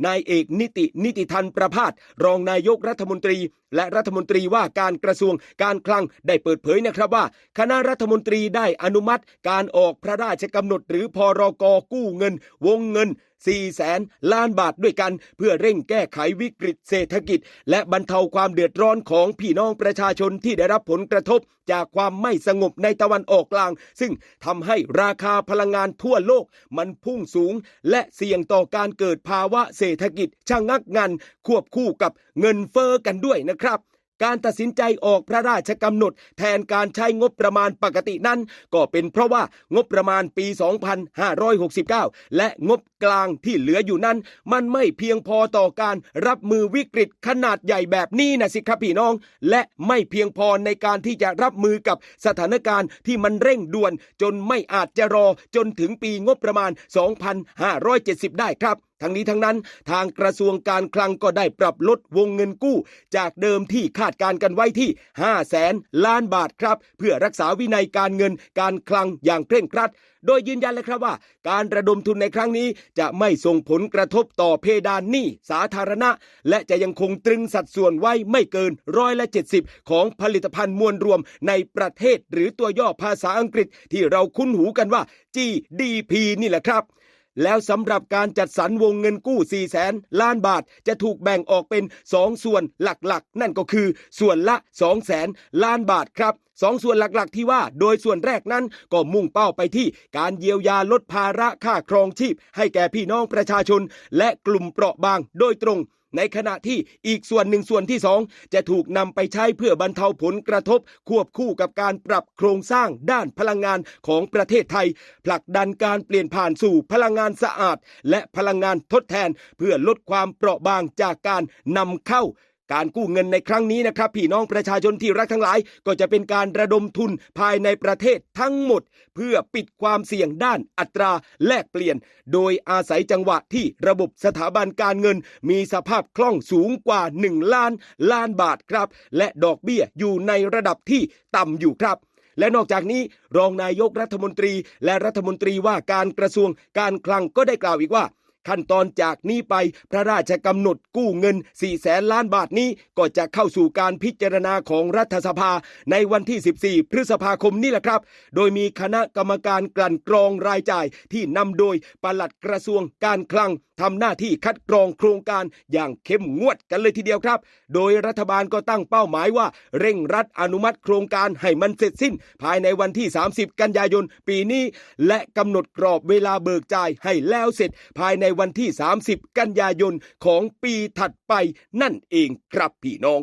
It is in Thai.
นายเอกนิติธันประภาสรองนายกรัฐมนตรีและรัฐมนตรีว่าการกระทรวงการคลังได้เปิดเผยนะครับว่าคณะรัฐมนตรีได้อนุมัติการออกพระราชกำหนดหรือพรก.กู้เงินวงเงิน400,000 ล้านบาทด้วยกันเพื่อเร่งแก้ไขวิกฤตเศรษฐกิจและบรรเทาความเดือดร้อนของพี่น้องประชาชนที่ได้รับผลกระทบจากความไม่สงบในตะวันออกกลางซึ่งทำให้ราคาพลังงานทั่วโลกมันพุ่งสูงและเสี่ยงต่อการเกิดภาวะเศรษฐกิจชะงักงันควบคู่กับเงินเฟ้อกันด้วยนะครับการตัดสินใจออกพระราชกำหนดแทนการใช้งบประมาณปกตินั้นก็เป็นเพราะว่างบประมาณปี 2569 และงบกลางที่เหลืออยู่นั้นมันไม่เพียงพอต่อการรับมือวิกฤตขนาดใหญ่แบบนี้นะสิครับพี่น้องและไม่เพียงพอในการที่จะรับมือกับสถานการณ์ที่มันเร่งด่วนจนไม่อาจจะรอจนถึงปีงบประมาณ 2570 ได้ครับทั้งนี้ทั้งนั้นทางกระทรวงการคลังก็ได้ปรับลดวงเงินกู้จากเดิมที่คาดการกันไว้ที่ 500,000 ล้านบาทครับเพื่อรักษาวินัยการเงินการคลังอย่างเคร่งครัดโดยยืนยันเลยครับว่าการระดมทุนในครั้งนี้จะไม่ส่งผลกระทบต่อเพดานหนี้สาธารณะและจะยังคงตรึงสัดส่วนไว้ไม่เกิน70%ของผลิตภัณฑ์มวลรวมในประเทศหรือตัวย่อภาษาอังกฤษที่เราคุ้นหูกันว่า GDP นี่แหละครับแล้วสำหรับการจัดสรรวงเงินกู้ 400,000 ล้านบาทจะถูกแบ่งออกเป็น2ส่วนหลักๆนั่นก็คือส่วนละ 200,000 ล้านบาทครับ2ส่วนหลักๆที่ว่าโดยส่วนแรกนั้นก็มุ่งเป้าไปที่การเยียวยาลดภาระค่าครองชีพให้แก่พี่น้องประชาชนและกลุ่มเปราะบางโดยตรงในขณะที่อีกส่วนที่2จะถูกนำไปใช้เพื่อบรรเทาผลกระทบควบคู่กับการปรับโครงสร้างด้านพลังงานของประเทศไทยผลักดันการเปลี่ยนผ่านสู่พลังงานสะอาดและพลังงานทดแทนเพื่อลดความเปราะบางจากการนำเข้าการกู้เงินในครั้งนี้นะครับพี่น้องประชาชนที่รักทั้งหลายก็จะเป็นการระดมทุนภายในประเทศทั้งหมดเพื่อปิดความเสี่ยงด้านอัตราแลกเปลี่ยนโดยอาศัยจังหวะที่ระบบสถาบันการเงินมีสภาพคล่องสูงกว่า1 ล้านล้านบาทครับและดอกเบี้ยอยู่ในระดับที่ต่ำอยู่ครับและนอกจากนี้รองนายกรัฐมนตรีและรัฐมนตรีว่าการกระทรวงการคลังก็ได้กล่าวอีกว่าขั้นตอนจากนี้ไปพระราชกำหนดกู้เงิน400,000 ล้านบาทนี้ก็จะเข้าสู่การพิจารณาของรัฐสภาในวันที่14พฤษภาคมนี่แหละครับโดยมีคณะกรรมการกลั่นกรองรายจ่ายที่นำโดยปลัดกระทรวงการคลังทำหน้าที่คัดกรองโครงการอย่างเข้มงวดกันเลยทีเดียวครับโดยรัฐบาลก็ตั้งเป้าหมายว่าเร่งรัดอนุมัติโครงการให้มันเสร็จสิ้นภายในวันที่30กันยายนปีนี้และกำหนดกรอบเวลาเบิกจ่ายให้แล้วเสร็จภายในวันที่30กันยายนของปีถัดไปนั่นเองครับพี่น้อง